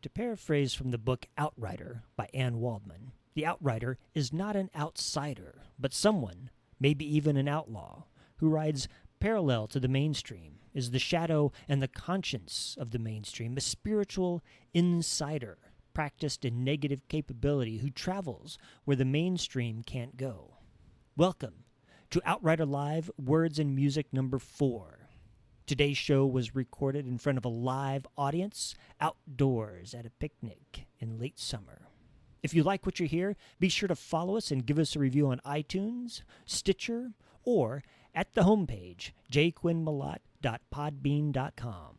To paraphrase from the book Outrider by Anne Waldman, the outrider is not an outsider, but someone, maybe even an outlaw, who rides parallel to the mainstream, is the shadow and the conscience of the mainstream, a spiritual insider, practiced in negative capability, who travels where the mainstream can't go. Welcome to Outrider Live, Words and Music number 4. Today's show was recorded in front of a live audience outdoors at a picnic in late summer. If you like what you hear, be sure to follow us and give us a review on iTunes, Stitcher, or at the homepage, jquinnmalott.podbean.com.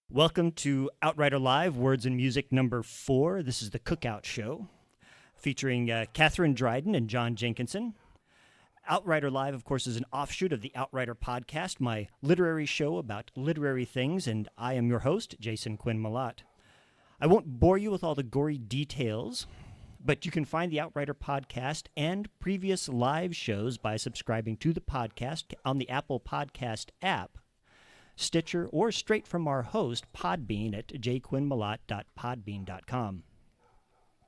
Welcome to Outrider Live, Words and Music number 4. This is the Cookout Show, featuring Catherine Dryden and John Jenkinson. Outrider Live, of course, is an offshoot of the Outrider podcast, my literary show about literary things, and I am your host, Jason Quinn Malott. I won't bore you with all the gory details, but you can find the Outrider podcast and previous live shows by subscribing to the podcast on the Apple Podcast app, Stitcher, or straight from our host, Podbean, at jquinnmalott.podbean.com.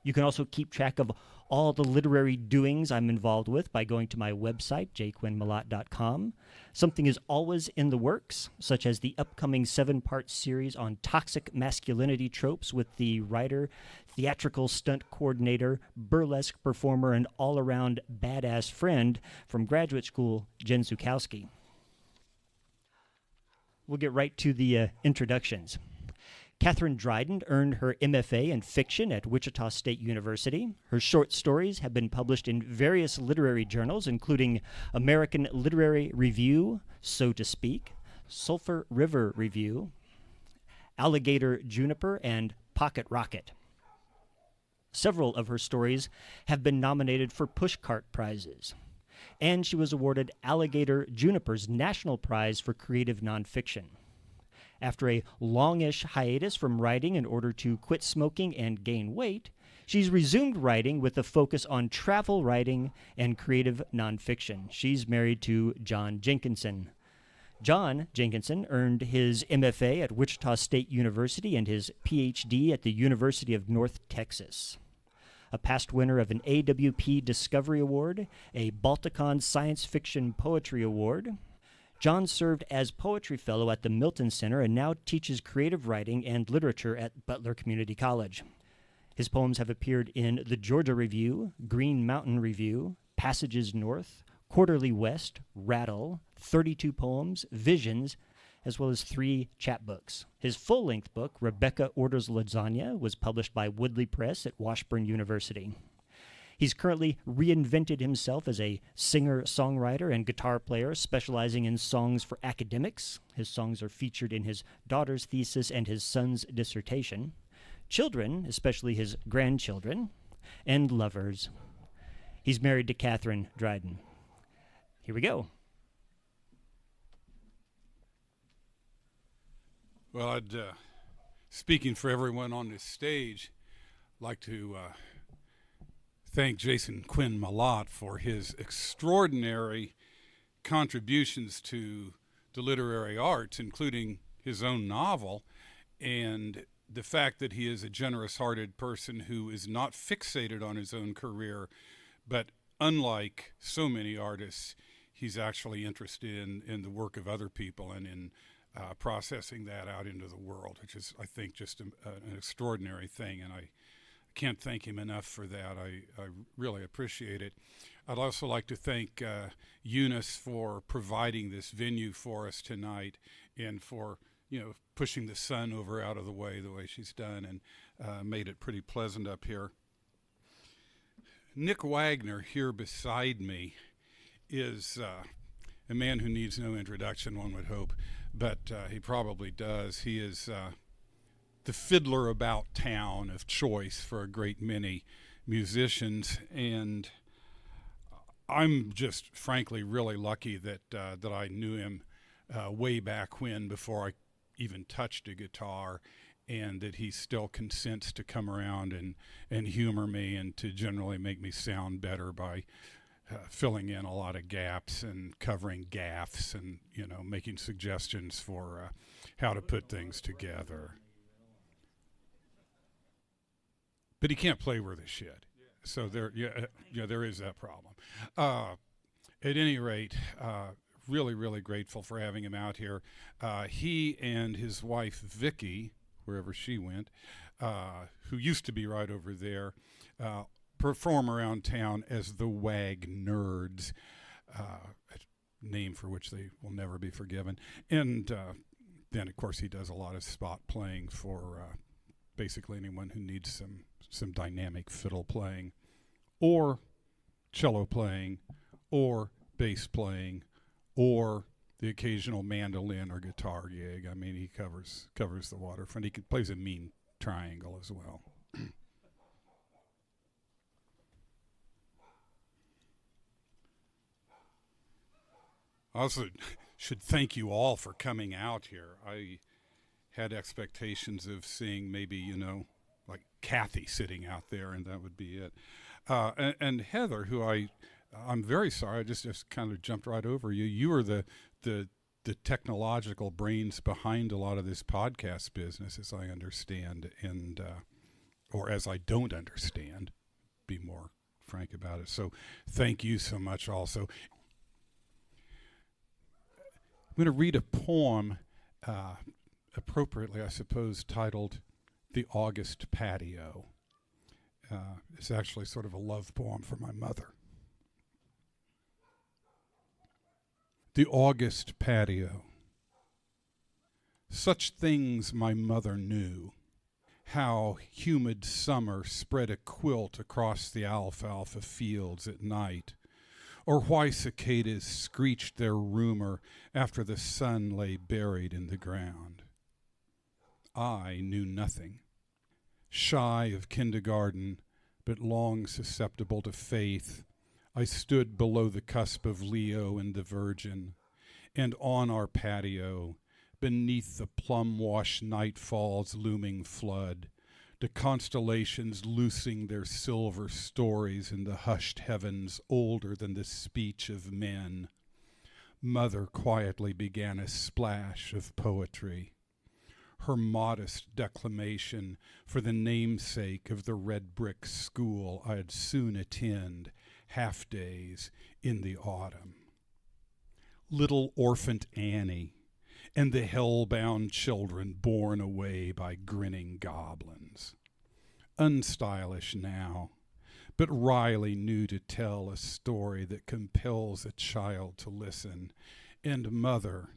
You can also keep track of all the literary doings I'm involved with by going to my website, jquinnmalott.com. Something is always in the works, such as the upcoming 7-part series on toxic masculinity tropes with the writer, theatrical stunt coordinator, burlesque performer, and all-around badass friend from graduate school, Jen Zukowski. We'll get right to the introductions. Catherine Dryden earned her MFA in fiction at Wichita State University. Her short stories have been published in various literary journals, including American Literary Review, So to Speak, Sulphur River Review, Alligator Juniper, and Pocket Rocket. Several of her stories have been nominated for Pushcart prizes, and she was awarded Alligator Juniper's National Prize for Creative Nonfiction. After a longish hiatus from writing in order to quit smoking and gain weight, she's resumed writing with a focus on travel writing and creative nonfiction. She's married to John Jenkinson. John Jenkinson earned his MFA at Wichita State University and his PhD at the University of North Texas. A past winner of an AWP Discovery Award, a Balticon Science-Fiction Poetry Award, John served as poetry fellow at the Milton Center and now teaches creative writing and literature at Butler Community College. His poems have appeared in the Georgia Review, Green Mountain Review, Passages North, Quarterly West, Rattle, 32 Poems, Visions, as well as 3 chapbooks. His full-length book, Rebekah Orders Lasagna, was published by Woodley Press at Washburn University. He's currently reinvented himself as a singer, songwriter, and guitar player, specializing in songs for academics. His songs are featured in his daughter's thesis and his son's dissertation, children, especially his grandchildren, and lovers. He's married to Catherine Dryden. Here we go. Well, I'd, speaking for everyone on this stage, like to thank Jason Quinn Malott for his extraordinary contributions to the literary arts, including his own novel, and the fact that he is a generous-hearted person who is not fixated on his own career, but unlike so many artists, he's actually interested in the work of other people and in processing that out into the world, which is, I think, just an extraordinary thing, and I can't thank him enough for that. I really appreciate it. I'd also like to thank Eunice for providing this venue for us tonight and for, pushing the sun over out of the way she's done and made it pretty pleasant up here. Nick Wagner here beside me is a man who needs no introduction, one would hope, but he probably does. He is the fiddler about town of choice for a great many musicians, and I'm just frankly really lucky that I knew him way back when, before I even touched a guitar, and that he still consents to come around and humor me and to generally make me sound better by filling in a lot of gaps and covering gaffes and, making suggestions for how to put things together. but he can't play worth a shit. So there is that problem. At any rate, really, really grateful for having him out here. He and his wife, Vicky, wherever she went, who used to be right over there, perform around town as the WAG Nerds, a name for which they will never be forgiven. And then, of course, he does a lot of spot playing for basically anyone who needs some dynamic fiddle playing, or cello playing, or bass playing, or the occasional mandolin or guitar gig. I mean, he covers the waterfront. He plays a mean triangle as well. I also should thank you all for coming out here. I had expectations of seeing maybe, like Cathy sitting out there, and that would be it. And Heather, who I'm very sorry, I just kind of jumped right over you. You are the technological brains behind a lot of this podcast business, as I understand, and or as I don't understand, be more frank about it. So thank you so much also. I'm going to read a poem, appropriately, I suppose, titled The August Patio. It's actually sort of a love poem for my mother. The August Patio. Such things my mother knew. How humid summer spread a quilt across the alfalfa fields at night, or why cicadas screeched their rumor after the sun lay buried in the ground. I knew nothing. Shy of kindergarten, but long susceptible to faith, I stood below the cusp of Leo and the Virgin, and on our patio, beneath the plum-washed nightfall's looming flood, the constellations loosing their silver stories in the hushed heavens older than the speech of men, Mother quietly began a splash of poetry. Her modest declamation for the namesake of the red brick school I'd soon attend half-days in the autumn. Little orphaned Annie and the hell-bound children borne away by grinning goblins. Unstylish now, but wryly new to tell a story that compels a child to listen, and Mother,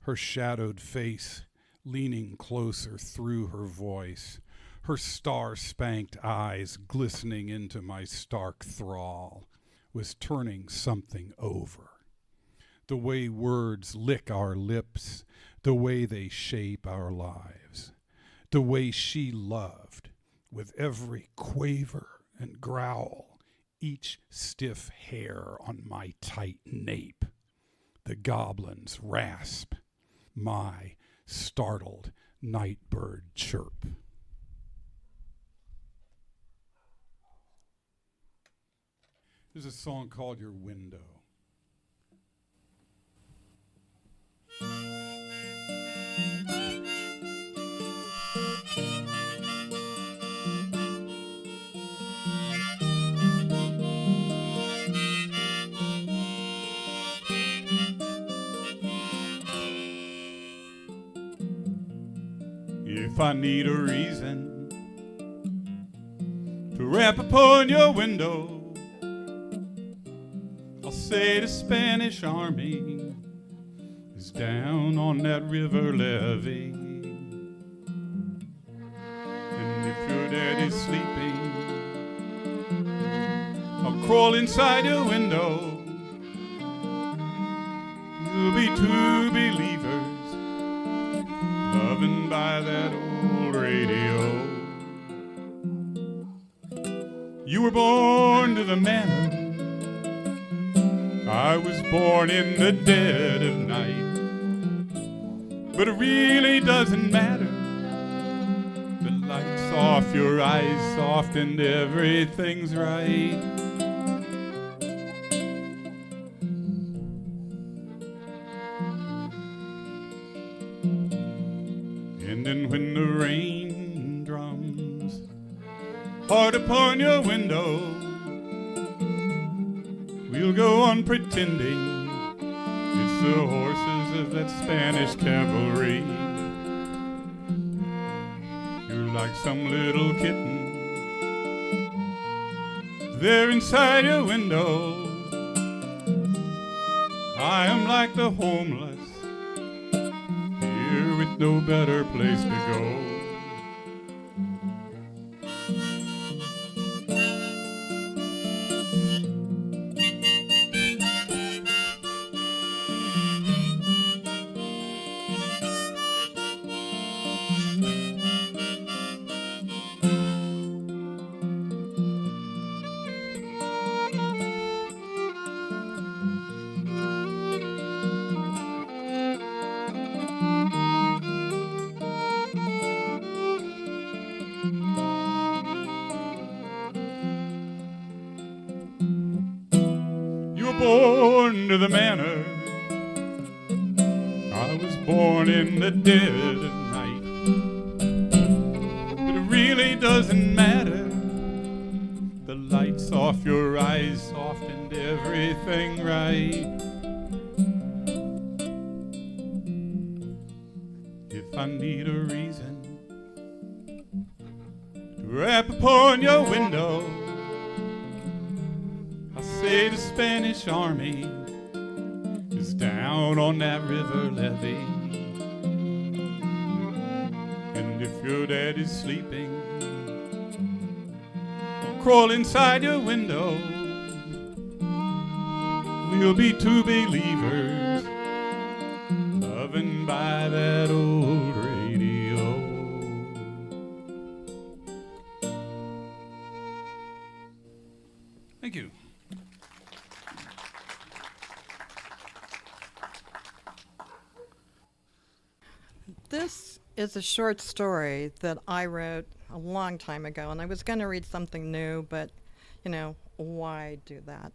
her shadowed face leaning closer through her voice, her star-spanked eyes glistening into my stark thrall, was turning something over. The way words lick our lips, the way they shape our lives, the way she loved, with every quaver and growl, each stiff hair on my tight nape, the goblin's rasp, my startled nightbird chirp. There's a song called Your Window. If I need a reason to rap upon your window, I'll say the Spanish army is down on that river levee. And if your daddy's sleeping, I'll crawl inside your window. We'll be two believers, loving by that old radio. You were born to the manor, I was born in the dead of night. But it really doesn't matter, the light's off, your eyes soft, and everything's right. And then when the rain drums hard upon your window. We'll go on pretending it's the horses of that Spanish cavalry. You're like some little kitten there inside your window. I am like the homeless here with no better place to go. Born to the manor, I was born in the dead of night, but it really doesn't matter. The lights off your eyes softened everything right. If I need a reason to rap upon your window, say the Spanish army is down on that river levee. And if your daddy's sleeping, I'll crawl inside your window. We'll be two believers loving by that old radio. Thank you. This is a short story that I wrote a long time ago, and I was going to read something new, but, why do that?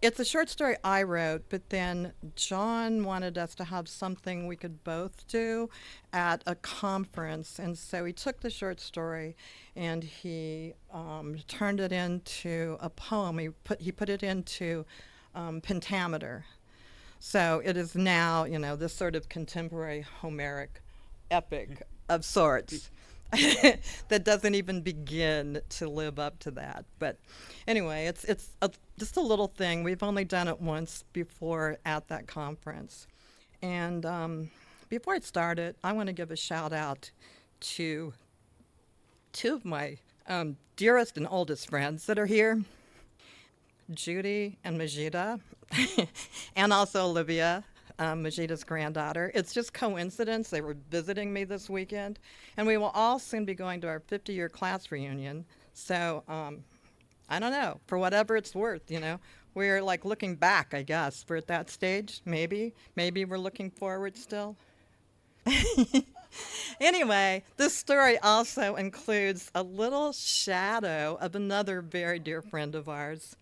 It's a short story I wrote, but then John wanted us to have something we could both do at a conference, and so he took the short story and he turned it into a poem. He put it into pentameter. So it is now, this sort of contemporary Homeric epic of sorts that doesn't even begin to live up to that. But anyway, it's just a little thing. We've only done it once before at that conference. And before I started, I want to give a shout out to two of my dearest and oldest friends that are here, Judy and Majida. And also Olivia, Majida's granddaughter. It's just coincidence. They were visiting me this weekend. And we will all soon be going to our 50-year class reunion. So, I don't know, for whatever it's worth, We're like looking back, I guess. We're at that stage, maybe. Maybe we're looking forward still. Anyway, this story also includes a little shadow of another very dear friend of ours,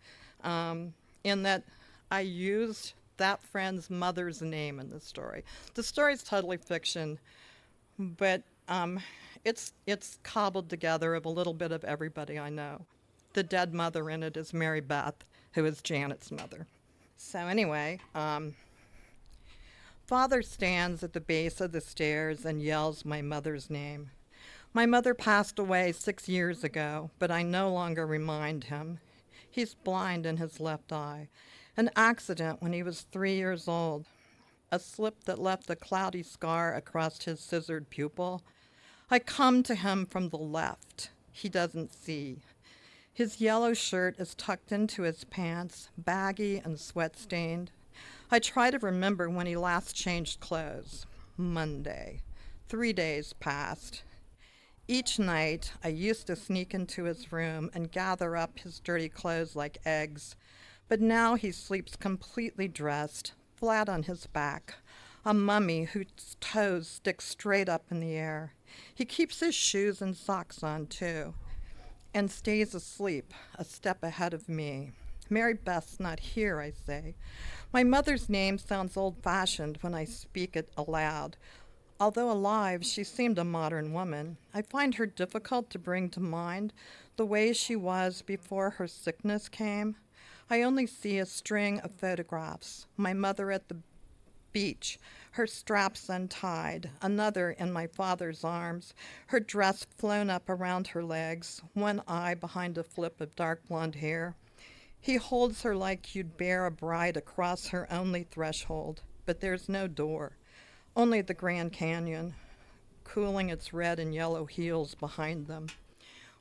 in that I used that friend's mother's name in the story. The story's totally fiction, but it's cobbled together of a little bit of everybody I know. The dead mother in it is Mary Beth, who is Janet's mother. So anyway, Father stands at the base of the stairs and yells my mother's name. My mother passed away 6 years ago, but I no longer remind him. He's blind in his left eye. An accident when he was 3 years old. A slip that left a cloudy scar across his scissored pupil. I come to him from the left. He doesn't see. His yellow shirt is tucked into his pants, baggy and sweat-stained. I try to remember when he last changed clothes. Monday. 3 days passed. Each night, I used to sneak into his room and gather up his dirty clothes like eggs. But now he sleeps completely dressed, flat on his back, a mummy whose toes stick straight up in the air. He keeps his shoes and socks on, too, and stays asleep, a step ahead of me. Mary Beth's not here, I say. My mother's name sounds old-fashioned when I speak it aloud. Although alive, she seemed a modern woman. I find her difficult to bring to mind the way she was before her sickness came. I only see a string of photographs. My mother at the beach, her straps untied, another in my father's arms, her dress flown up around her legs, one eye behind a flip of dark blonde hair. He holds her like you'd bear a bride across her only threshold, but there's no door. Only the Grand Canyon, cooling its red and yellow heels behind them.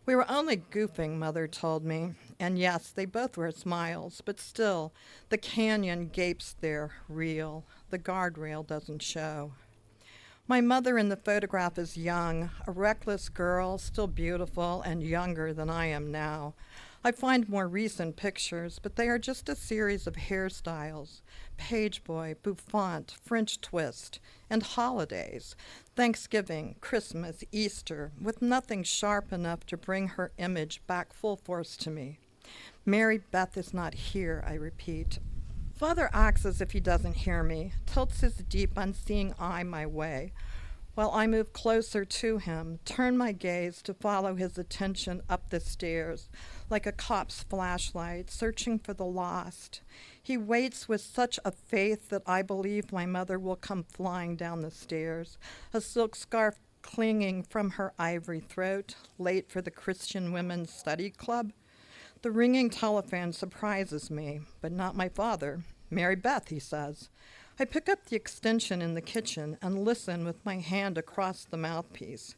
We were only goofing, Mother told me, and yes, they both wear smiles, but still, the canyon gapes there, real. The guardrail doesn't show. My mother in the photograph is young, a reckless girl, still beautiful and younger than I am now. I find more recent pictures, but they are just a series of hairstyles, page boy, bouffant, French twist, and holidays, Thanksgiving, Christmas, Easter, with nothing sharp enough to bring her image back full force to me. Mary Beth is not here, I repeat. Father acts as if he doesn't hear me, tilts his deep, unseeing eye my way, while I move closer to him, turn my gaze to follow his attention up the stairs, like a cop's flashlight, searching for the lost. He waits with such a faith that I believe my mother will come flying down the stairs, a silk scarf clinging from her ivory throat, late for the Christian Women's Study Club. The ringing telephone surprises me, but not my father. Mary Beth, he says. I pick up the extension in the kitchen and listen with my hand across the mouthpiece.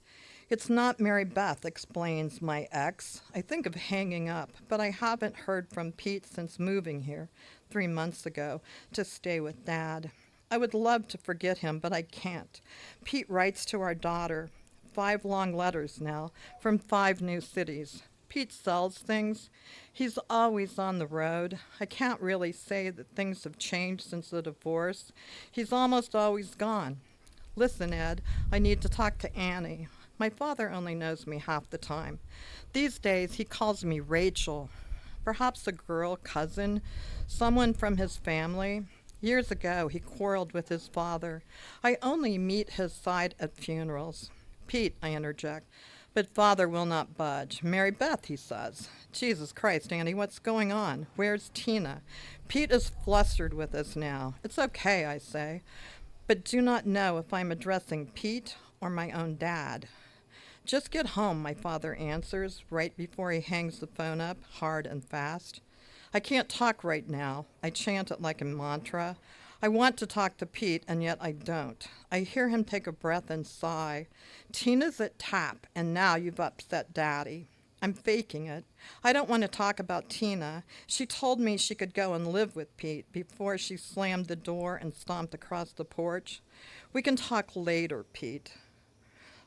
It's not Mary Beth, explains my ex. I think of hanging up, but I haven't heard from Pete since moving here 3 months ago to stay with Dad. I would love to forget him, but I can't. Pete writes to our daughter, 5 long letters now, from 5 new cities. Pete sells things. He's always on the road. I can't really say that things have changed since the divorce. He's almost always gone. Listen, Ed, I need to talk to Annie. My father only knows me half the time. These days he calls me Rachel. Perhaps a girl, cousin, someone from his family. Years ago he quarreled with his father. I only meet his side at funerals. Pete, I interject. But father will not budge. Mary Beth, he says. Jesus Christ, Annie, what's going on? Where's Tina? Pete is flustered with us now. It's okay, I say, but do not know if I'm addressing Pete or my own dad. Just get home, my father answers, right before he hangs the phone up, hard and fast. I can't talk right now. I chant it like a mantra. I want to talk to Pete, and yet I don't. I hear him take a breath and sigh. Tina's at tap, and now you've upset Daddy. I'm faking it. I don't want to talk about Tina. She told me she could go and live with Pete before she slammed the door and stomped across the porch. We can talk later, Pete.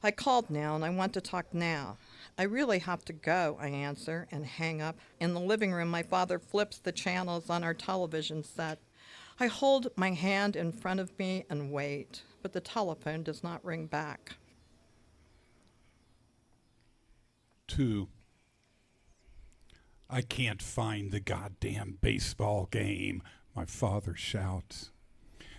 I called now, and I want to talk now. I really have to go, I answer, and hang up. In the living room, my father flips the channels on our television set. I hold my hand in front of me and wait, but the telephone does not ring back. 2. I can't find the goddamn baseball game, my father shouts.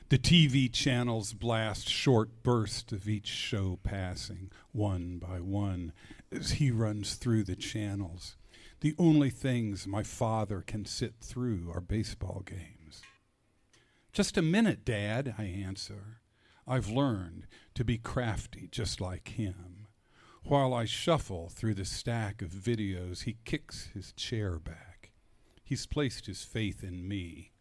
The TV channels blast short bursts of each show passing, one by one, as he runs through the channels. The only things my father can sit through are baseball games. Just a minute, Dad, I answer. I've learned to be crafty just like him. While I shuffle through the stack of videos, he kicks his chair back. He's placed his faith in me.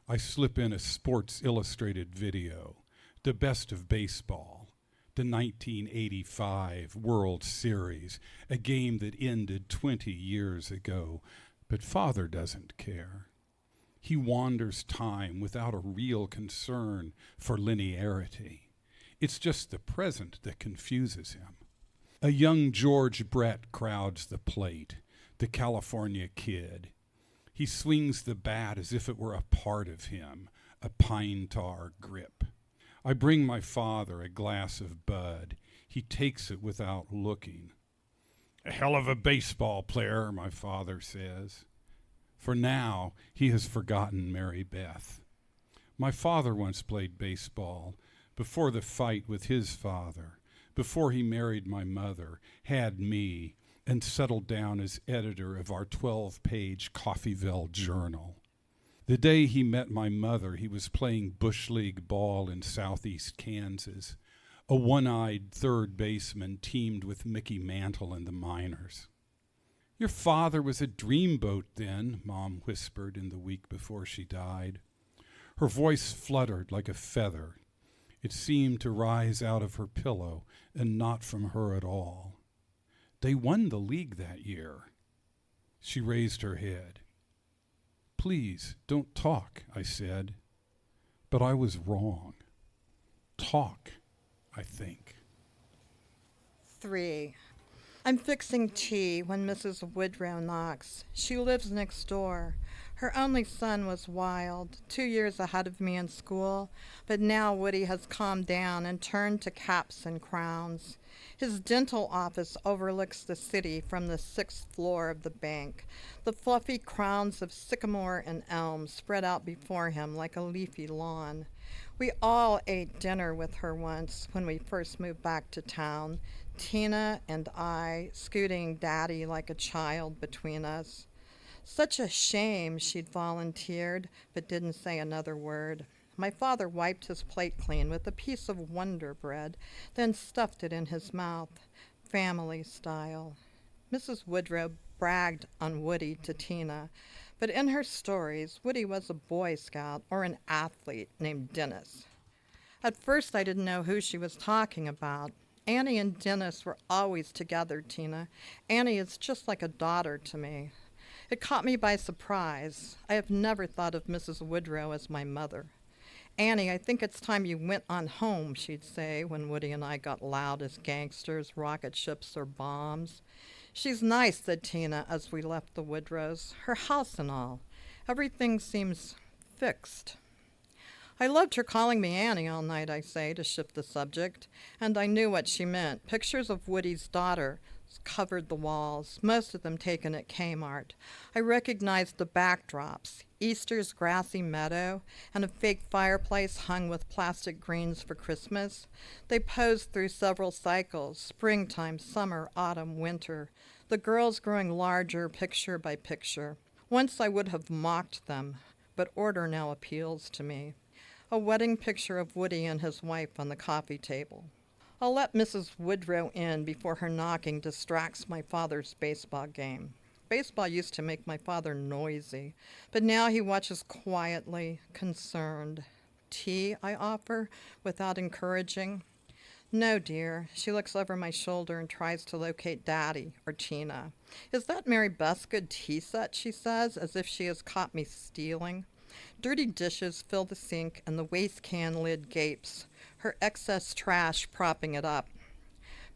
I slip in a Sports Illustrated video, the best of baseball, the 1985 World Series, a game that ended 20 years ago, but Father doesn't care. He wanders time without a real concern for linearity. It's just the present that confuses him. A young George Brett crowds the plate, the California kid. He swings the bat as if it were a part of him, a pine tar grip. I bring my father a glass of Bud. He takes it without looking. A hell of a baseball player, my father says. For now, he has forgotten Mary Beth. My father once played baseball, before the fight with his father, before he married my mother, had me, and settled down as editor of our 12-page Coffeyville Journal. The day he met my mother, he was playing Bush League ball in southeast Kansas. A one-eyed third baseman teamed with Mickey Mantle and the Miners. "Your father was a dreamboat then," Mom whispered in the week before she died. Her voice fluttered like a feather. It seemed to rise out of her pillow and not from her at all. "They won the league that year." She raised her head. "Please, don't talk," I said. But I was wrong. Talk, I think. 3. I'm fixing tea when Mrs. Woodrow knocks. She lives next door. Her only son was wild, 2 years ahead of me in school, but now Woody has calmed down and turned to caps and crowns. His dental office overlooks the city from the 6th floor of the bank. The fluffy crowns of sycamore and elm spread out before him like a leafy lawn. We all ate dinner with her once when we first moved back to town, Tina and I scooting Daddy like a child between us. Such a shame, she'd volunteered, but didn't say another word. My father wiped his plate clean with a piece of Wonder Bread, then stuffed it in his mouth, family style. Mrs. Woodrow bragged on Woody to Tina, but in her stories, Woody was a Boy Scout or an athlete named Dennis. At first, I didn't know who she was talking about. Annie and Dennis were always together, Tina. Annie is just like a daughter to me. It caught me by surprise. I have never thought of Mrs. Woodrow as my mother. "Annie, I think it's time you went on home," she'd say when Woody and I got loud as gangsters, rocket ships, or bombs. "She's nice," said Tina as we left the Woodrows. "Her house and all. Everything seems fixed." I loved her calling me Annie all night, I say, to shift the subject, and I knew what she meant. Pictures of Woody's daughter covered the walls, most of them taken at Kmart. I recognized the backdrops, Easter's grassy meadow, and a fake fireplace hung with plastic greens for Christmas. They posed through several cycles, springtime, summer, autumn, winter, the girls growing larger picture by picture. Once I would have mocked them, but order now appeals to me. A wedding picture of Woody and his wife on the coffee table. I'll let Mrs. Woodrow in before her knocking distracts my father's baseball game. Baseball used to make my father noisy, but now he watches quietly, concerned. "Tea?" I offer, without encouraging. "No, dear." She looks over my shoulder and tries to locate Daddy or Tina. "Is that Mary Beth's good tea set?" she says, as if she has caught me stealing. Dirty dishes fill the sink and the waste can lid gapes, her excess trash propping it up.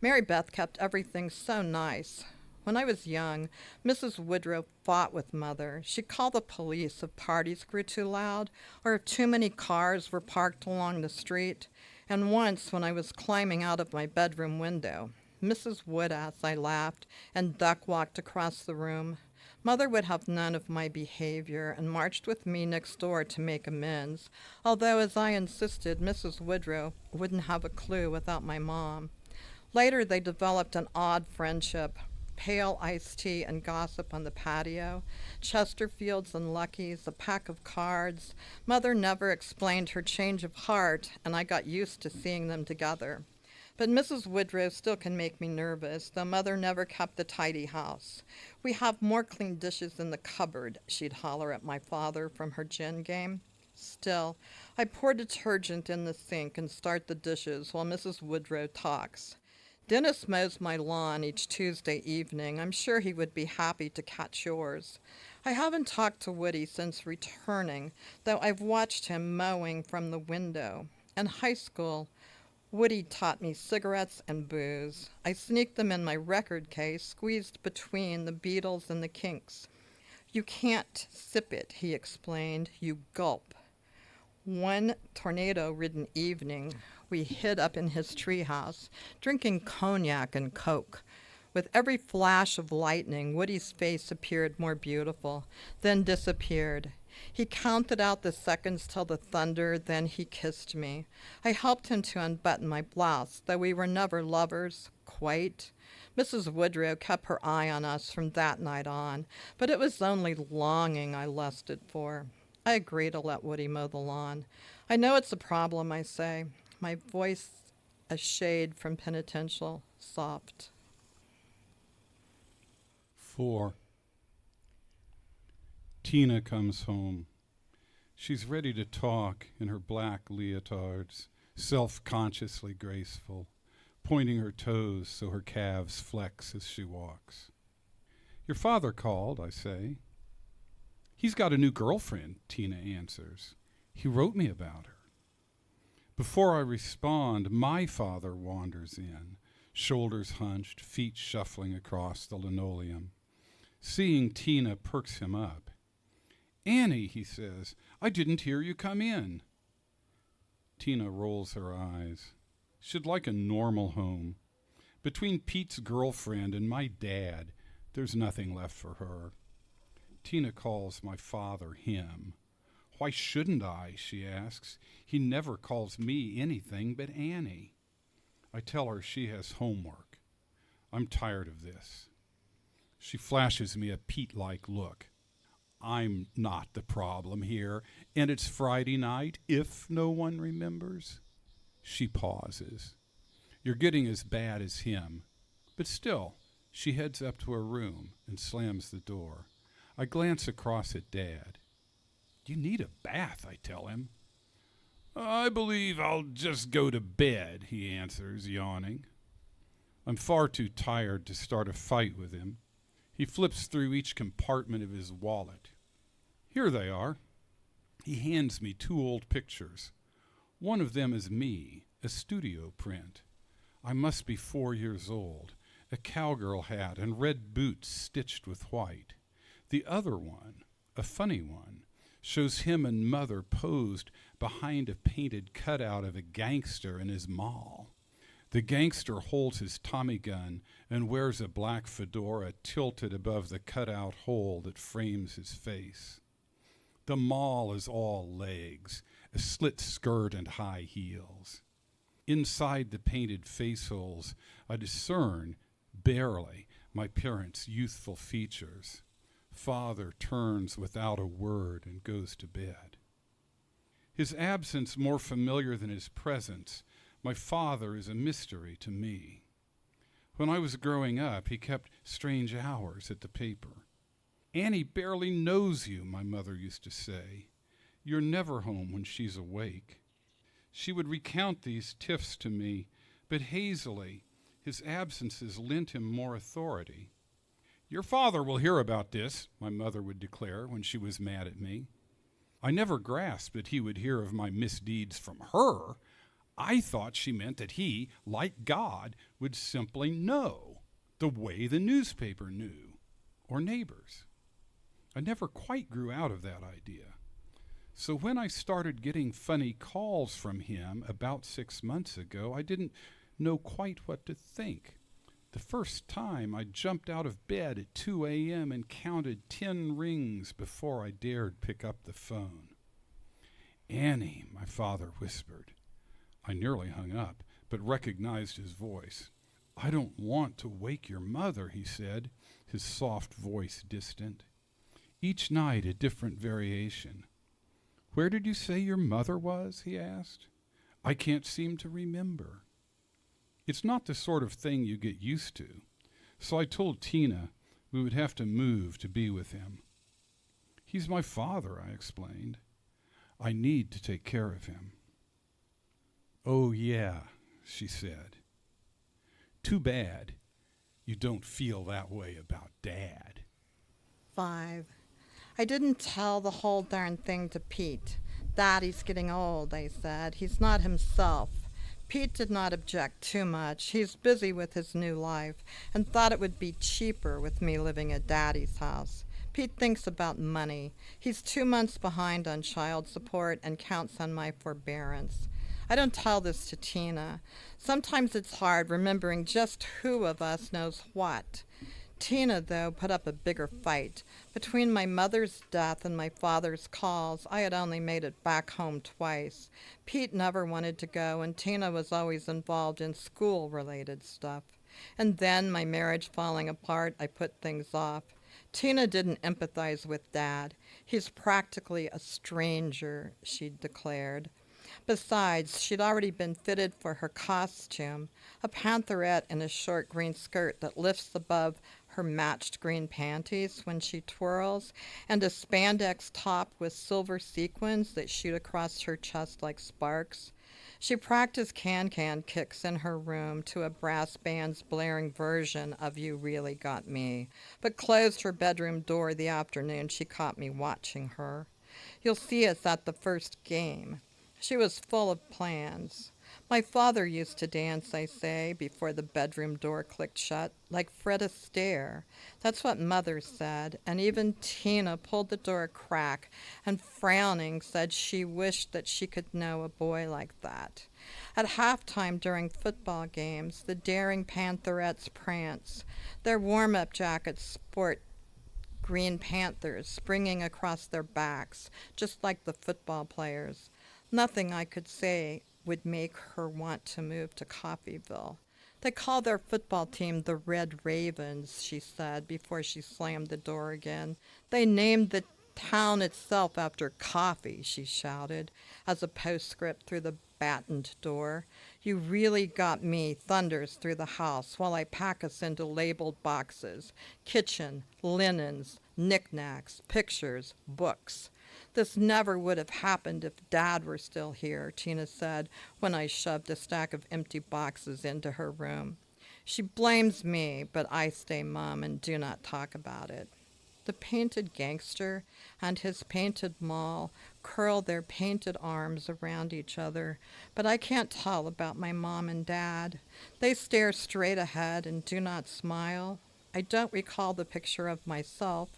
Mary Beth kept everything so nice. When I was young, Mrs. Woodrow fought with Mother. She'd call the police if parties grew too loud or if too many cars were parked along the street. And once, when I was climbing out of my bedroom window, "Mrs. Woodass," I laughed, and duck-walked across the room. Mother would have none of my behavior and marched with me next door to make amends, although, as I insisted, Mrs. Woodrow wouldn't have a clue without my mom. Later, they developed an odd friendship, pale iced tea and gossip on the patio, Chesterfields and Luckies, a pack of cards. Mother never explained her change of heart, and I got used to seeing them together. But Mrs. Woodrow still can make me nervous, though Mother never kept a tidy house. "We have more clean dishes in the cupboard," she'd holler at my father from her gin game. Still, I pour detergent in the sink and start the dishes while Mrs. Woodrow talks. Dennis mows my lawn each Tuesday evening. I'm sure he would be happy to catch yours. I haven't talked to Woody since returning, though I've watched him mowing from the window. In high school, Woody taught me cigarettes and booze. I sneaked them in my record case, squeezed between the Beatles and the Kinks. "You can't sip it," he explained. "You gulp." One tornado-ridden evening, we hid up in his treehouse, drinking cognac and Coke. With every flash of lightning, Woody's face appeared more beautiful, then disappeared. He counted out the seconds till the thunder, then he kissed me. I helped him to unbutton my blouse, though we were never lovers, quite. Mrs. Woodrow kept her eye on us from that night on, but it was only longing I lusted for. I agree to let Woody mow the lawn. I know it's a problem, I say, my voice a shade from penitential, soft. 4. Tina comes home. She's ready to talk in her black leotards, self-consciously graceful, pointing her toes so her calves flex as she walks. Your father called, I say. He's got a new girlfriend, Tina answers. He wrote me about her. Before I respond, my father wanders in, shoulders hunched, feet shuffling across the linoleum. Seeing Tina perks him up. Annie, he says, I didn't hear you come in. Tina rolls her eyes. She'd like a normal home. Between Pete's girlfriend and my dad, there's nothing left for her. Tina calls my father him. Why shouldn't I, she asks. He never calls me anything but Annie. I tell her she has homework. I'm tired of this. She flashes me a Pete-like look. I'm not the problem here, and it's Friday night, if no one remembers. She pauses. You're getting as bad as him. But still, she heads up to her room and slams the door. I glance across at Dad. You need a bath, I tell him. I believe I'll just go to bed, he answers, yawning. I'm far too tired to start a fight with him. He flips through each compartment of his wallet. Here they are. He hands me 2 old pictures. One of them is me, a studio print. I must be 4 years old, a cowgirl hat and red boots stitched with white. The other one, a funny one, shows him and Mother posed behind a painted cutout of a gangster in his mall. The gangster holds his Tommy gun and wears a black fedora tilted above the cutout hole that frames his face. The mall is all legs, a slit skirt and high heels. Inside the painted face holes, I discern, barely, my parents' youthful features. Father turns without a word and goes to bed. His absence more familiar than his presence, my father is a mystery to me. When I was growing up, he kept strange hours at the paper. Annie barely knows you, my mother used to say. You're never home when she's awake. She would recount these tiffs to me, but hazily, his absences lent him more authority. Your father will hear about this, my mother would declare when she was mad at me. I never grasped that he would hear of my misdeeds from her. I thought she meant that he, like God, would simply know, the way the newspaper knew, or neighbors. I never quite grew out of that idea. So when I started getting funny calls from him about 6 months ago, I didn't know quite what to think. The first time I jumped out of bed at 2 a.m. and counted 10 rings before I dared pick up the phone. Annie, my father whispered. I nearly hung up, but recognized his voice. I don't want to wake your mother, he said, his soft voice distant. Each night a different variation. Where did you say your mother was, he asked. I can't seem to remember. It's not the sort of thing you get used to, so I told Tina we would have to move to be with him. He's my father, I explained. I need to take care of him. Oh, yeah, she said. Too bad you don't feel that way about Dad. 5. I didn't tell the whole darn thing to Pete. Daddy's getting old, I said. He's not himself. Pete did not object too much. He's busy with his new life and thought it would be cheaper with me living at Daddy's house. Pete thinks about money. He's 2 months behind on child support and counts on my forbearance. I don't tell this to Tina. Sometimes it's hard remembering just who of us knows what. Tina, though, put up a bigger fight. Between my mother's death and my father's calls, I had only made it back home twice. Pete never wanted to go, and Tina was always involved in school-related stuff. And then, my marriage falling apart, I put things off. Tina didn't empathize with Dad. He's practically a stranger, she declared. Besides, she'd already been fitted for her costume, a pantherette in a short green skirt that lifts above her matched green panties when she twirls, and a spandex top with silver sequins that shoot across her chest like sparks. She practiced can-can kicks in her room to a brass band's blaring version of You Really Got Me, but closed her bedroom door the afternoon she caught me watching her. You'll see us at the first game. She was full of plans. My father used to dance, I say, before the bedroom door clicked shut, like Fred Astaire. That's what Mother said, and even Tina pulled the door a crack and, frowning, said she wished that she could know a boy like that. At halftime during football games, the daring pantherettes prance. Their warm-up jackets sport green panthers springing across their backs, just like the football players. Nothing I could say would make her want to move to Coffeyville. They call their football team the Red Ravens, she said before she slammed the door again. They named the town itself after coffee, she shouted, as a postscript through the battened door. You really got me, thunders through the house while I pack us into labeled boxes. Kitchen, linens, knickknacks, pictures, books. This never would have happened if Dad were still here, Tina said when I shoved a stack of empty boxes into her room. She blames me, but I stay mum and do not talk about it. The painted gangster and his painted moll curl their painted arms around each other, but I can't tell about my mom and Dad. They stare straight ahead and do not smile. I don't recall the picture of myself,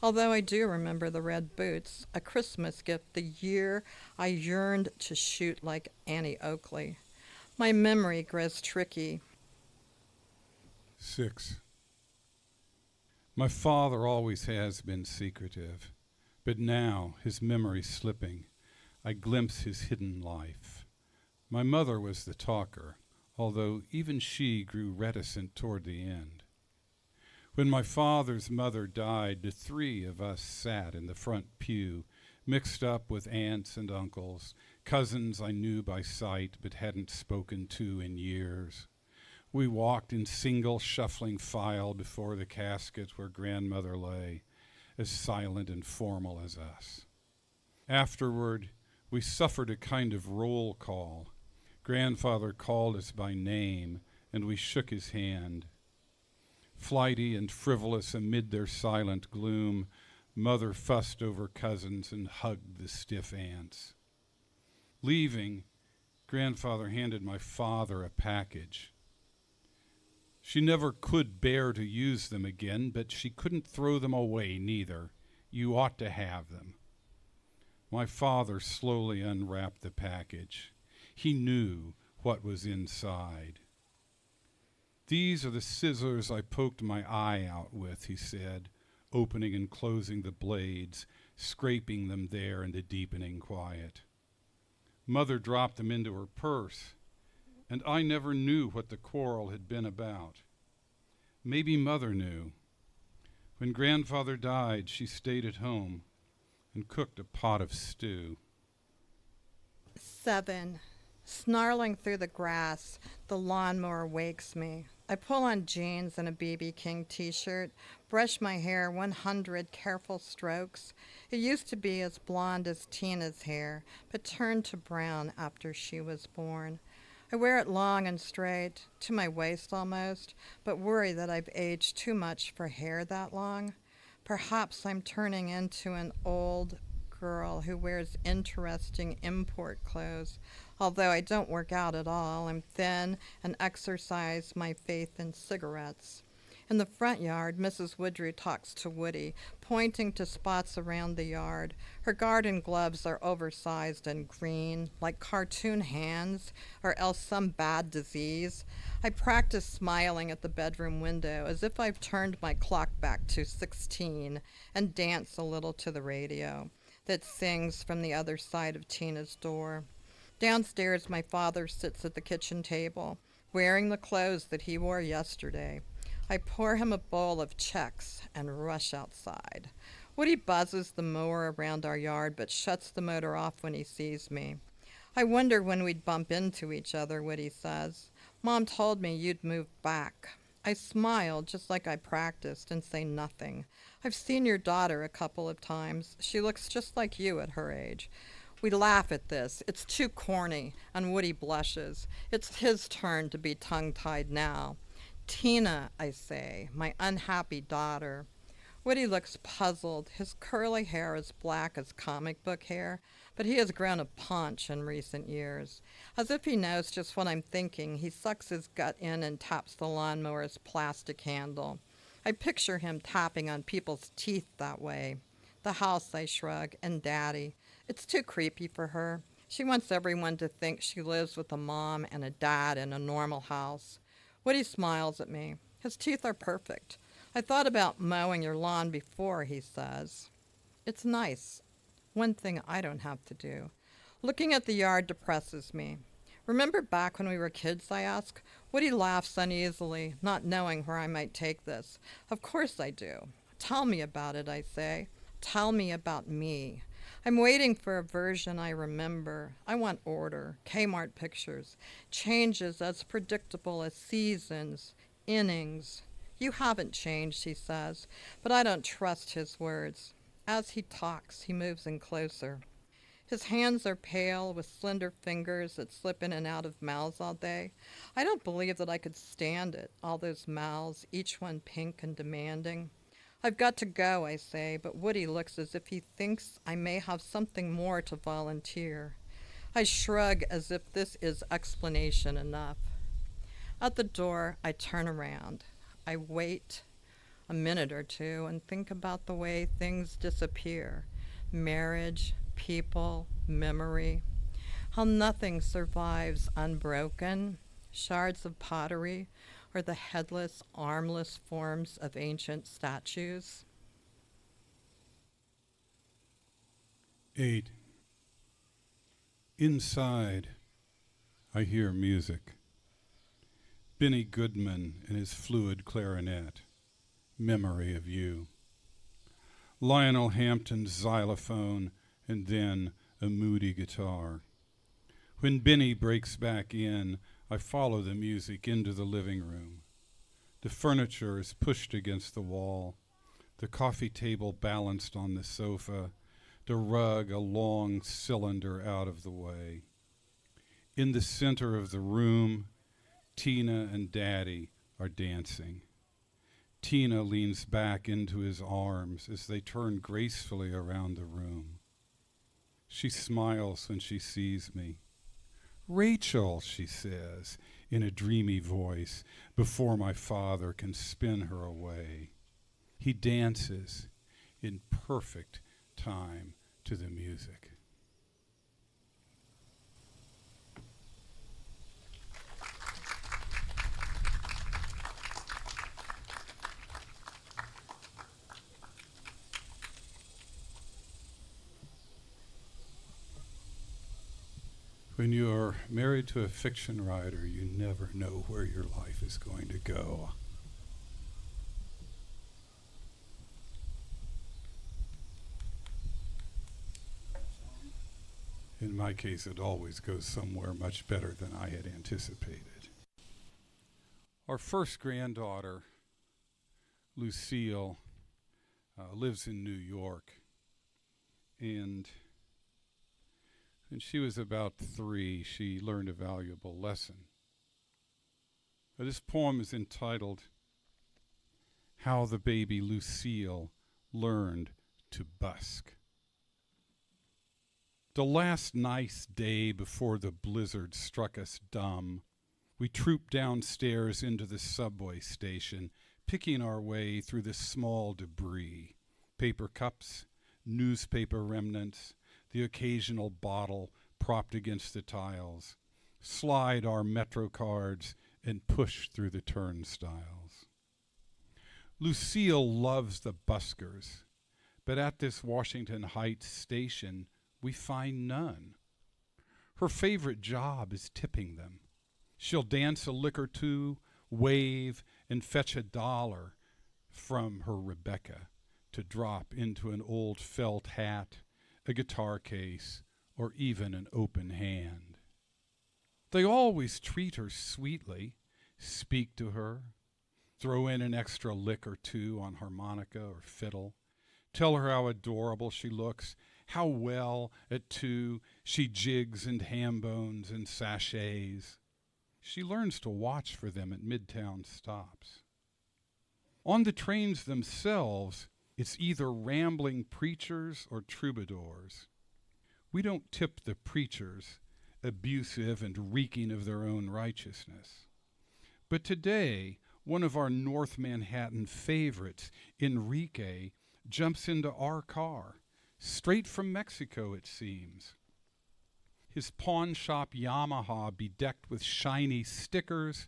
although I do remember the red boots, a Christmas gift the year I yearned to shoot like Annie Oakley. My memory grows tricky. 6. My father always has been secretive, but now, his memory slipping, I glimpse his hidden life. My mother was the talker, although even she grew reticent toward the end. When my father's mother died, the 3 of us sat in the front pew, mixed up with aunts and uncles, cousins I knew by sight but hadn't spoken to in years. We walked in single shuffling file before the casket where grandmother lay, as silent and formal as us. Afterward, we suffered a kind of roll call. Grandfather called us by name, and we shook his hand. Flighty and frivolous amid their silent gloom, Mother fussed over cousins and hugged the stiff aunts. Leaving, Grandfather handed my father a package. She never could bear to use them again, but she couldn't throw them away neither. You ought to have them. My father slowly unwrapped the package. He knew what was inside. These are the scissors I poked my eye out with, he said, opening and closing the blades, scraping them there in the deepening quiet. Mother dropped them into her purse, and I never knew what the quarrel had been about. Maybe Mother knew. When Grandfather died, she stayed at home and cooked a pot of stew. 7. Snarling through the grass, the lawnmower wakes me. I pull on jeans and a B.B. King t-shirt, brush my hair 100 careful strokes. It used to be as blonde as Tina's hair, but turned to brown after she was born. I wear it long and straight, to my waist almost, but worry that I've aged too much for hair that long. Perhaps I'm turning into an old girl who wears interesting import clothes. Although I don't work out at all, I'm thin and exercise my faith in cigarettes. In the front yard, Mrs. Woodry talks to Woody, pointing to spots around the yard. Her garden gloves are oversized and green, like cartoon hands, or else some bad disease. I practice smiling at the bedroom window as if I've turned my clock back to 16 and dance a little to the radio that sings from the other side of Tina's door. Downstairs, my father sits at the kitchen table, wearing the clothes that he wore yesterday. I pour him a bowl of Chex and rush outside. Woody buzzes the mower around our yard but shuts the motor off when he sees me. I wonder when we'd bump into each other, Woody says. Mom told me you'd move back. I smile just like I practiced and say nothing. I've seen your daughter a couple of times. She looks just like you at her age. We laugh at this. It's too corny, and Woody blushes. It's his turn to be tongue-tied now. Tina, I say, my unhappy daughter. Woody looks puzzled. His curly hair is black as comic book hair, but he has grown a paunch in recent years. As if he knows just what I'm thinking, he sucks his gut in and taps the lawnmower's plastic handle. I picture him tapping on people's teeth that way. The house, I shrug, and Daddy. It's too creepy for her. She wants everyone to think she lives with a mom and a dad in a normal house. Woody smiles at me. His teeth are perfect. I thought about mowing your lawn before, he says. It's nice. One thing I don't have to do. Looking at the yard depresses me. Remember back when we were kids, I ask? Woody laughs uneasily, not knowing where I might take this. Of course I do. Tell me about it, I say. Tell me about me. I'm waiting for a version I remember. I want order, Kmart pictures, changes as predictable as seasons, innings. You haven't changed, he says, but I don't trust his words. As he talks, he moves in closer. His hands are pale with slender fingers that slip in and out of mouths all day. I don't believe that I could stand it, all those mouths, each one pink and demanding. I've got to go, I say, but Woody looks as if he thinks I may have something more to volunteer. I shrug as if this is explanation enough. At the door, I turn around. I wait a minute or two and think about the way things disappear. Marriage, people, memory. How nothing survives unbroken. Shards of pottery, or the headless, armless forms of ancient statues. 8. Inside, I hear music. Benny Goodman and his fluid clarinet, memory of you. Lionel Hampton's xylophone, and then a moody guitar. When Benny breaks back in, I follow the music into the living room. The furniture is pushed against the wall, the coffee table balanced on the sofa, the rug a long cylinder out of the way. In the center of the room, Tina and Daddy are dancing. Tina leans back into his arms as they turn gracefully around the room. She smiles when she sees me. "Rachel," she says, in a dreamy voice, before my father can spin her away. He dances in perfect time to the music. When you are married to a fiction writer, you never know where your life is going to go. In my case, it always goes somewhere much better than I had anticipated. Our first granddaughter, Lucille, lives in New York, and when she was about 3, she learned a valuable lesson. This poem is entitled, How the Baby Lucille Learned to Busk. The last nice day before the blizzard struck us dumb, we trooped downstairs into the subway station, picking our way through the small debris, paper cups, newspaper remnants, the occasional bottle propped against the tiles, slide our Metro cards and push through the turnstiles. Lucille loves the buskers, but at this Washington Heights station, we find none. Her favorite job is tipping them. She'll dance a lick or two, wave, and fetch $1 from her Rebekah to drop into an old felt hat, a guitar case, or even an open hand. They always treat her sweetly, speak to her, throw in an extra lick or two on harmonica or fiddle, tell her how adorable she looks, how well at 2 she jigs and ham bones and sachets. She learns to watch for them at Midtown stops. On the trains themselves, it's either rambling preachers or troubadours. We don't tip the preachers, abusive and reeking of their own righteousness. But today, one of our North Manhattan favorites, Enrique, jumps into our car, straight from Mexico, it seems. His pawn shop Yamaha bedecked with shiny stickers,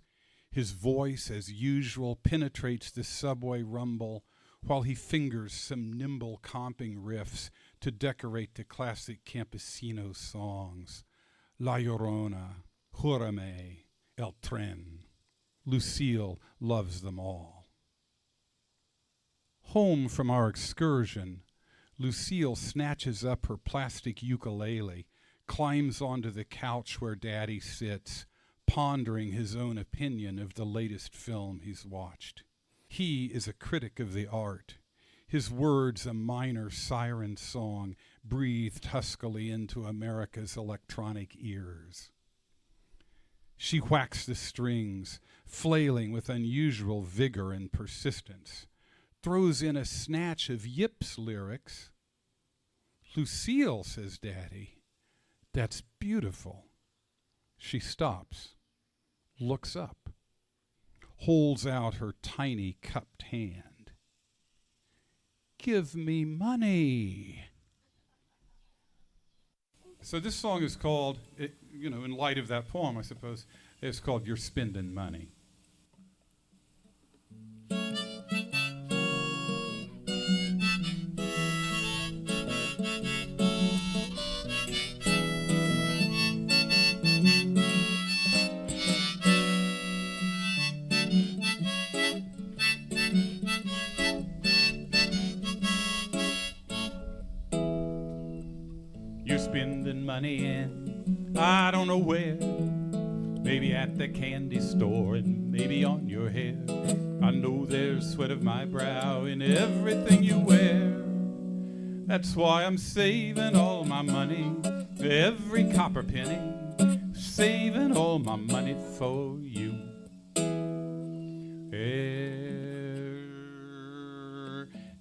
his voice, as usual, penetrates the subway rumble while he fingers some nimble comping riffs to decorate the classic campesino songs, La Llorona, Júrame, El Tren. Lucille loves them all. Home from our excursion, Lucille snatches up her plastic ukulele, climbs onto the couch where Daddy sits, pondering his own opinion of the latest film he's watched. He is a critic of the art, his words a minor siren song breathed huskily into America's electronic ears. She whacks the strings, flailing with unusual vigor and persistence, throws in a snatch of Yip's lyrics. Lucille, says Daddy, that's beautiful. She stops, looks up, holds out her tiny cupped hand. Give me money. So this song is called, in light of that poem, I suppose, it's called You're Spending Money. Spending money in, I don't know where, maybe at the candy store and maybe on your hair. I know there's sweat of my brow in everything you wear. That's why I'm saving all my money, every copper penny, saving all my money for you.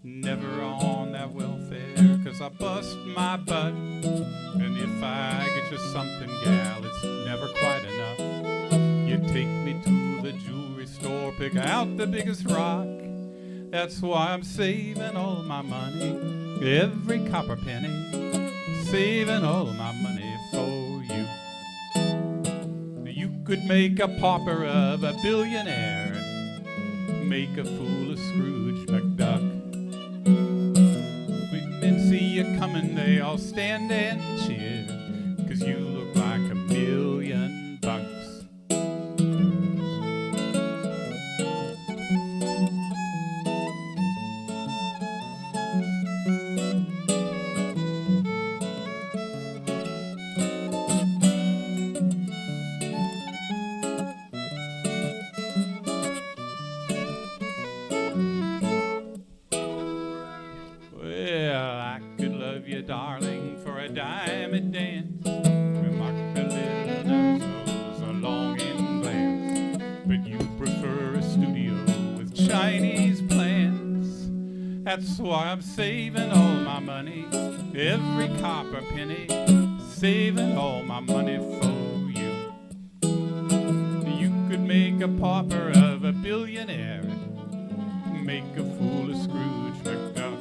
Never on that welfare, 'cause I bust my butt. And if I get you something, gal, it's never quite enough. You take me to the jewelry store, pick out the biggest rock. That's why I'm saving all my money, every copper penny, saving all my money for you. You could make a pauper of a billionaire, make a fool of Scrooge McDuck. See you coming, they all stand and cheer, 'cause you look like $1,000,000. Darling, for a diamond dance, remark a little nose, a longing glance, but you prefer a studio with Chinese plants. That's why I'm saving all my money, every copper penny, saving all my money for you. You could make a pauper of a billionaire, make a fool of Scrooge McDuck.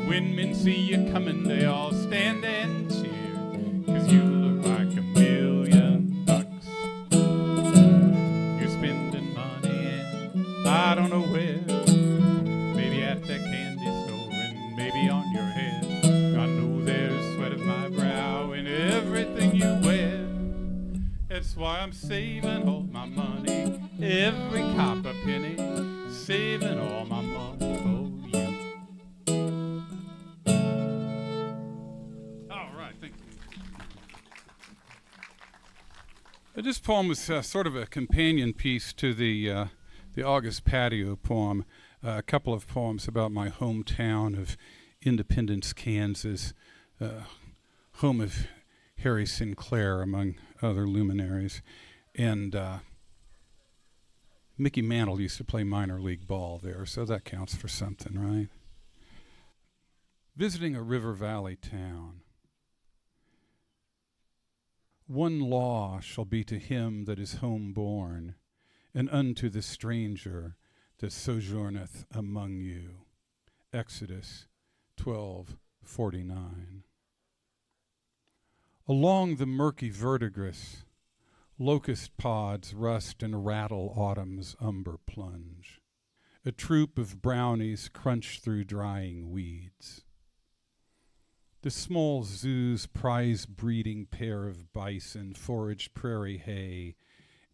When men see you coming, they all stand and cheer, 'cause you look like $1,000,000. You're spending money and I don't know where, maybe at the candy store and maybe on your head. I know there's sweat of my brow in everything you wear. That's why I'm saving all my money, every copper penny, saving all my money for you. All right, thank you. This poem was sort of a companion piece to the August Patio poem, a couple of poems about my hometown of Independence, Kansas, home of Harry Sinclair, among other luminaries. And Mickey Mantle used to play minor league ball there, so that counts for something, right? Visiting a river valley town. One law shall be to him that is home-born, and unto the stranger that sojourneth among you. Exodus 12:49. Along the murky verdigris, locust pods rust and rattle autumn's umber plunge. A troop of brownies crunch through drying weeds. The small zoo's prize-breeding pair of bison forage prairie hay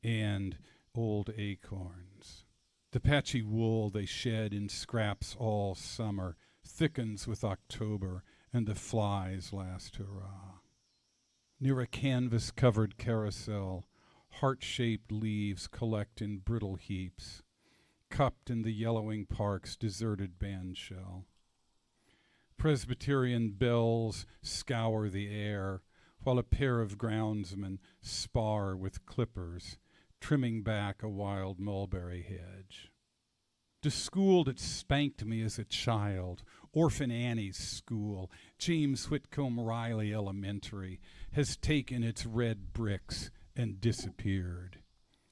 and old acorns. The patchy wool they shed in scraps all summer thickens with October, and the flies' last hurrah. Near a canvas-covered carousel, heart-shaped leaves collect in brittle heaps, cupped in the yellowing park's deserted bandshell. Presbyterian bells scour the air, while a pair of groundsmen spar with clippers, trimming back a wild mulberry hedge. The school that spanked me as a child, Orphan Annie's school, James Whitcomb Riley Elementary, has taken its red bricks and disappeared,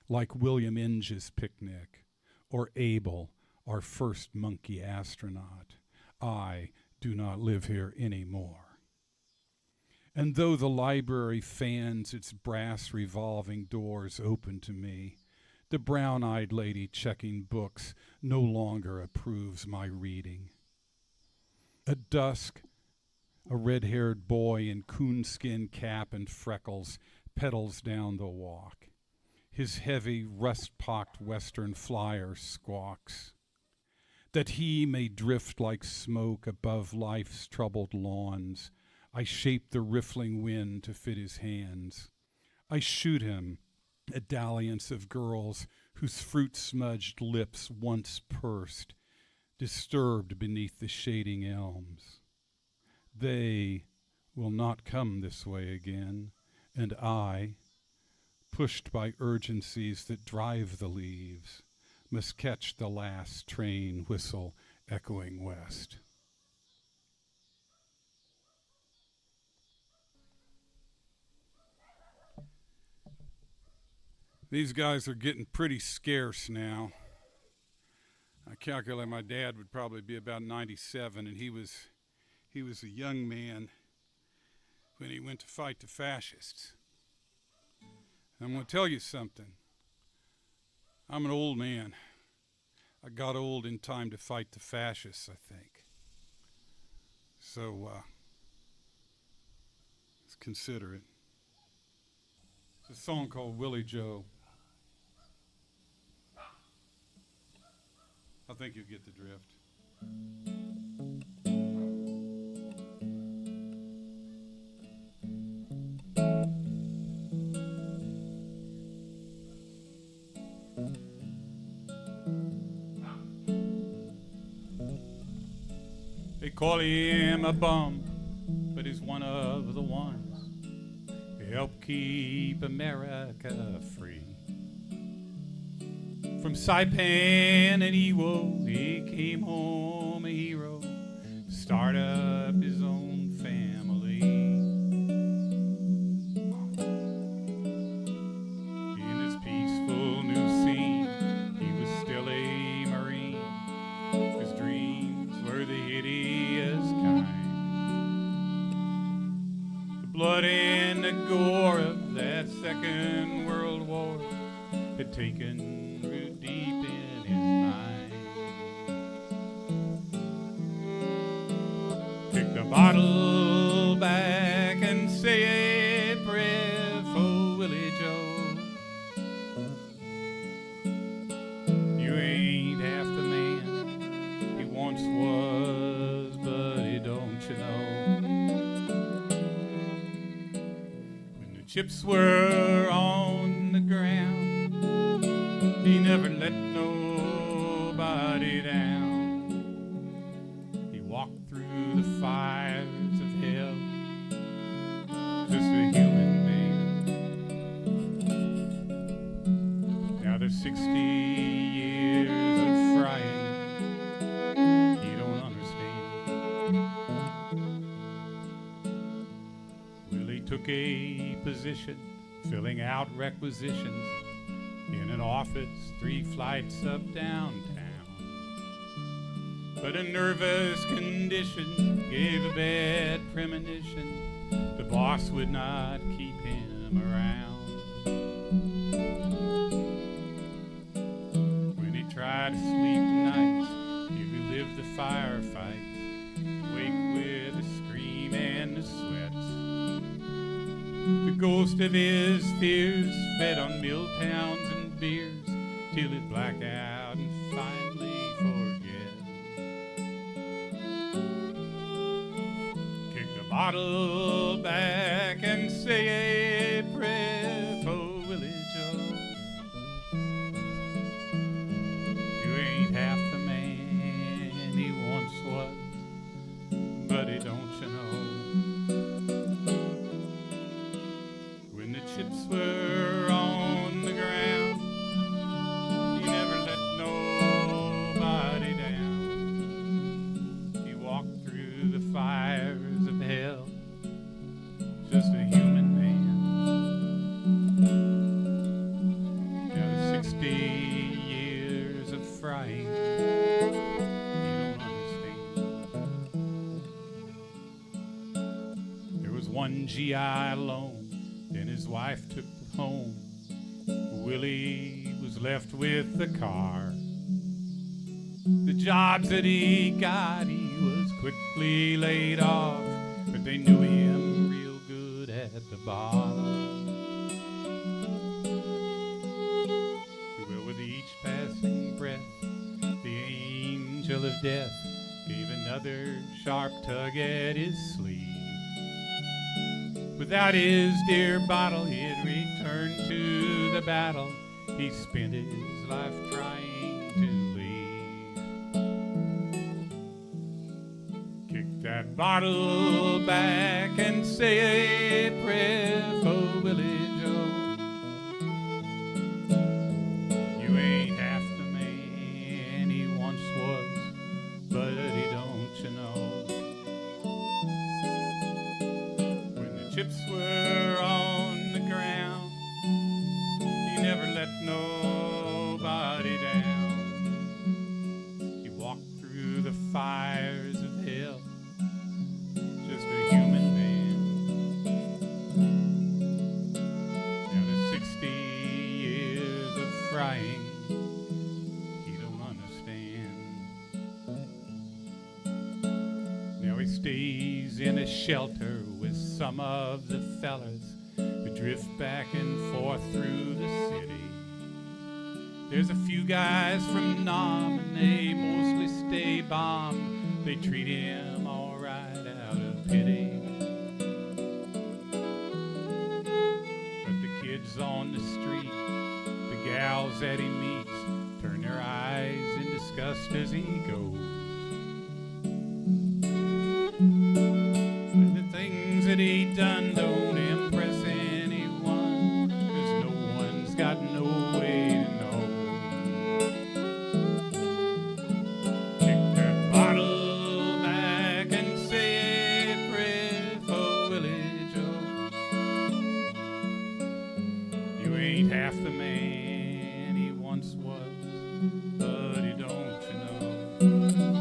like William Inge's picnic, or Abel, our first monkey astronaut. I do not live here anymore. And though the library fans its brass revolving doors open to me, the brown-eyed lady checking books no longer approves my reading. At dusk, a red-haired boy in coonskin cap and freckles pedals down the walk. His heavy, rust-pocked Western flyer squawks. That he may drift like smoke above life's troubled lawns, I shape the riffling wind to fit his hands. I shoot him, a dalliance of girls whose fruit-smudged lips once pursed, disturbed beneath the shading elms. They will not come this way again, and I, pushed by urgencies that drive the leaves, must catch the last train whistle echoing west. These guys are getting pretty scarce now. I calculate my dad would probably be about 97, and he was a young man when he went to fight the fascists. I'm going to tell you something. I'm an old man. I got old in time to fight the fascists, I think. So, let's consider it. It's a song called Willie Joe. I think you'll get the drift. They call him a bum, but he's one of the ones who help keep America free. From Saipan and Iwo, he came home a hero, start up his own family. In his peaceful new scene, he was still a Marine. blood and the gore of that Second World War had taken root deep in his mind. Take the bottle back and say a prayer for Willie Joe. You ain't half the man he once was, buddy, don't you know? When the chips were on the ground, he never let nobody down. He walked through the fires of hell, just a human man. Now there's 60 years of frying he don't understand. Willie took a position filling out requisitions in an office 3 flights up downtown. But a nervous condition gave a bad premonition. The boss would not keep him around. When he tried to sleep nights, he relived the firefight, wake with a scream and the sweats. The ghost of his fears fed on Milltowns and beers till it blacked out and finally forget. Kick the bottle back and say a prayer for Willie Joe. You ain't half the man he once was, buddy, don't you know? When the chips were on the ground, he never let nobody down. He walked through the fires of hell, just a human man. Now the 60 years of frying he don't understand. There was one GI alone, then his wife took it home. Willie was left with the car. The jobs that he got, he was quickly laid off, but they knew him real good at the bar. Well, with each passing breath, the angel of death gave another sharp tug at his sleeve. Without his dear bottle, he'd return to the battle. He spent his life trying to leave. Kick that bottle back and say a prayer for Willie Joe. You ain't half the man he once was, buddy, don't you know? Chips were on the ground, he never let nobody down. He walked through the fires of hell, just a human man. Now there's 60 years of frying he don't understand. Now he stays in a shelter with some of the fellas who drift back and forth through the city. There's a few guys from Nam and they mostly stay bomb. They treat him all right out of pity. But the kids on the street, the gals that he meets, turn their eyes in disgust as he goes. That he done don't impress anyone, 'cause no one's got no way to know. Kick that bottle back and say a prayer for Willie Joe. You ain't half the man he once was, buddy, don't you know?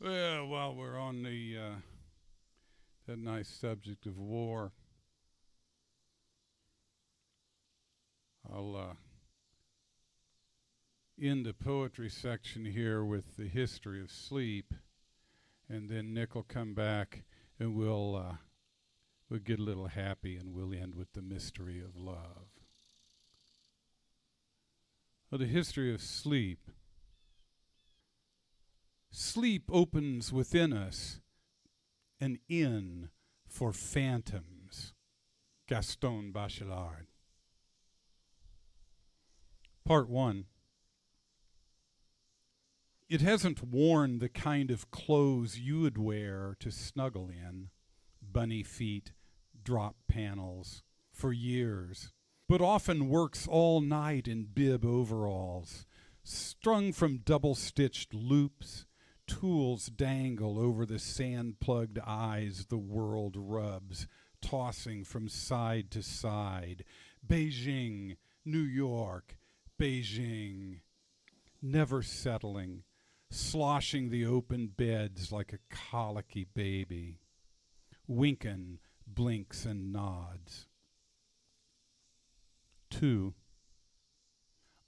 Well, while we're on that nice subject of war, I'll end the poetry section here with the history of sleep, and then Nick will come back and we'll get a little happy, and we'll end with the mystery of love. Well, the history of sleep. Sleep opens within us an inn for phantoms. Gaston Bachelard. Part 1. It hasn't worn the kind of clothes you would wear to snuggle in, bunny feet, drop panels, for years, but often works all night in bib overalls, strung from double-stitched loops. Tools dangle over the sand-plugged eyes the world rubs, tossing from side to side. Beijing, New York, Beijing. Never settling, sloshing the open beds like a colicky baby. Winkin blinks and nods. 2.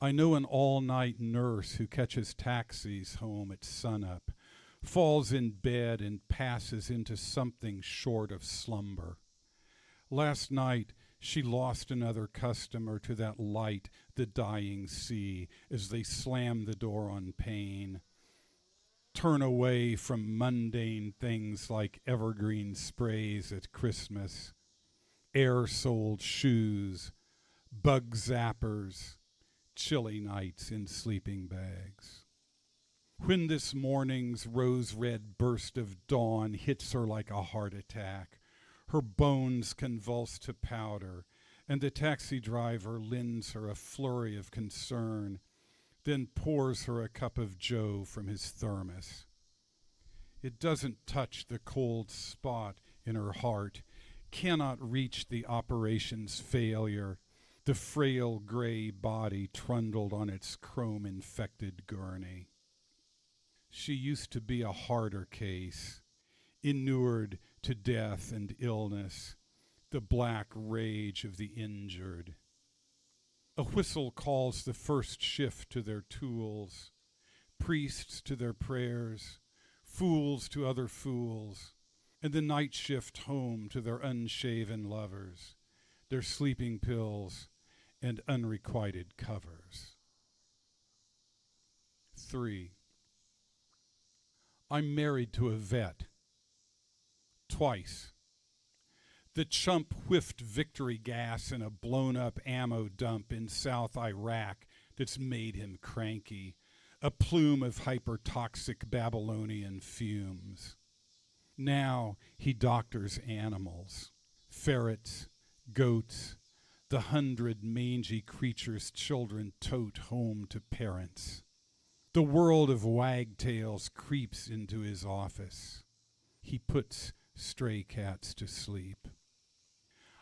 I know an all-night nurse who catches taxis home at sunup, falls in bed and passes into something short of slumber. Last night, she lost another customer to that light the dying see as they slam the door on pain. Turn away from mundane things like evergreen sprays at Christmas, air-soled shoes, bug zappers, chilly nights in sleeping bags. When this morning's rose-red burst of dawn hits her like a heart attack, her bones convulse to powder, and the taxi driver lends her a flurry of concern, then pours her a cup of joe from his thermos. It doesn't touch the cold spot in her heart, cannot reach the operation's failure, the frail gray body trundled on its chrome-infected gurney. She used to be a harder case, inured to death and illness, the black rage of the injured. A whistle calls the first shift to their tools, priests to their prayers, fools to other fools, and the night shift home to their unshaven lovers, their sleeping pills, and unrequited covers. 3. I'm married to a vet. Twice. The chump whiffed victory gas in a blown-up ammo dump in South Iraq that's made him cranky, a plume of hypertoxic Babylonian fumes. Now he doctors animals, ferrets, goats, the 100 mangy creatures children tote home to parents. The world of wagtails creeps into his office. He puts stray cats to sleep.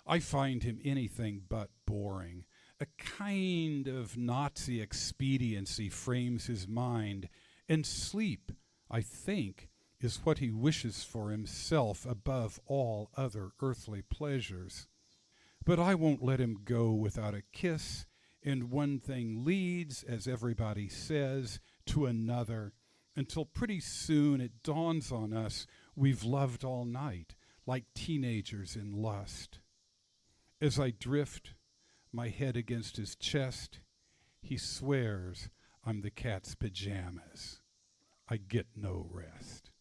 I find him anything but boring. A kind of Nazi expediency frames his mind, and sleep, I think, is what he wishes for himself above all other earthly pleasures. But I won't let him go without a kiss, and one thing leads, as everybody says, to another, until pretty soon it dawns on us we've loved all night, like teenagers in lust. As I drift, my head against his chest, he swears I'm the cat's pajamas. I get no rest.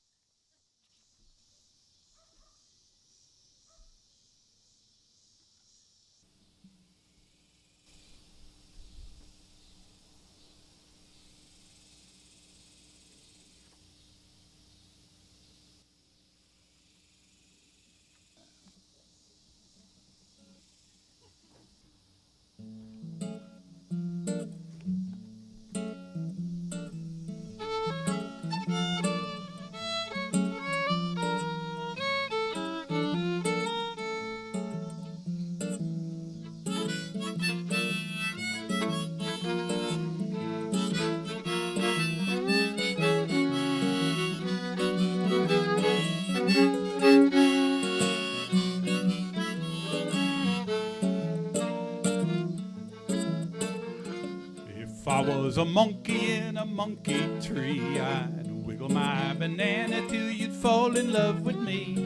If I was a monkey in a monkey tree, I'd wiggle my banana till you'd fall in love with me.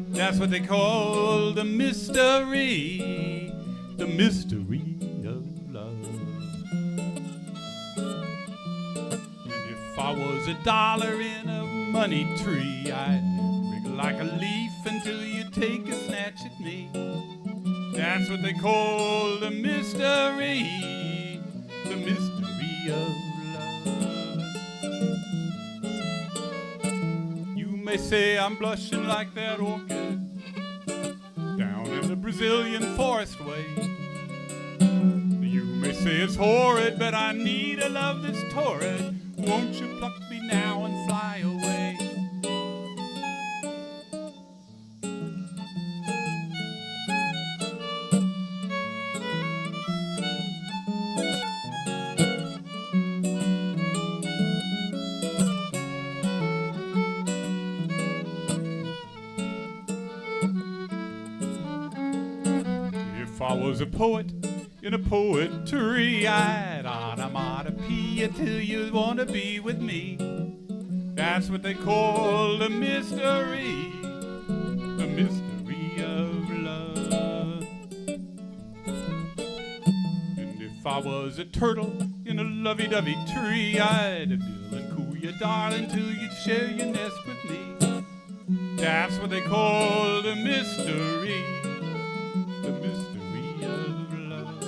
That's what they call the mystery of love. And if I was a dollar in a money tree, I'd wriggle like a leaf until you take a snatch at me. That's what they call the mystery of love. You may say I'm blushing like that orchid down in the Brazilian forest way. You may say it's horrid, but I need a love that's torrid. Won't you pluck me now and fly away? If I was a poet in a poetry, I'd onomatopoeia till you want to be with me. That's what they call the mystery of love. And if I was a turtle in a lovey-dovey tree, I'd bill and coo you, darling, till you'd share your nest with me. That's what they call the mystery of love.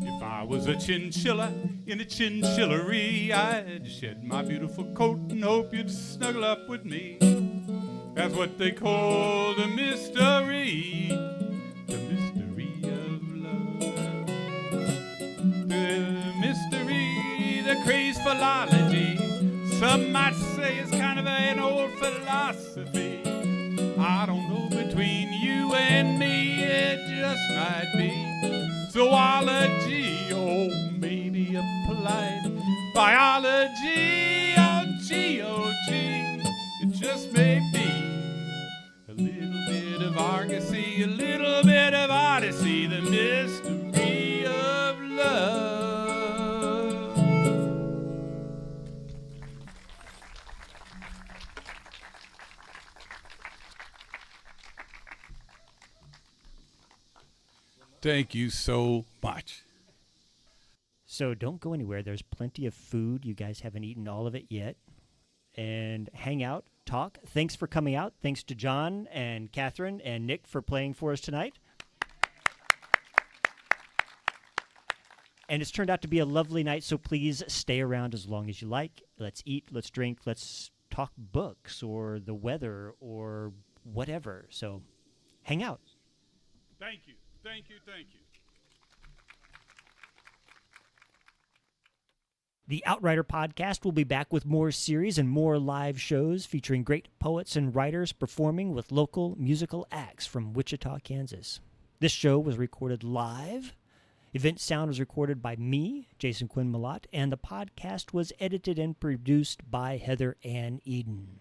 If I was a chinchilla in a chinchillery, I'd shed my beautiful coat and hope you'd snuggle up with me. That's what they call the mystery of love. The mystery, the craze philology. Some might say it's kind of an old philosophy. I don't know, between you and me, it just might be zoology, oh, maybe a polite biology, oh, G-O-G. It just may be a little bit of argosy, a little bit of odyssey, the mystery of love. Thank you so much. So don't go anywhere. There's plenty of food. You guys haven't eaten all of it yet. And hang out, talk. Thanks for coming out. Thanks to John and Catherine and Nick for playing for us tonight. And it's turned out to be a lovely night, so please stay around as long as you like. Let's eat, let's drink, let's talk books or the weather or whatever. So hang out. Thank you. Thank you. Thank you. The Outrider podcast will be back with more series and more live shows featuring great poets and writers performing with local musical acts from Wichita, Kansas. This show was recorded live. Event sound was recorded by me, Jason Quinn Malott, and the podcast was edited and produced by Heather Ann Eden.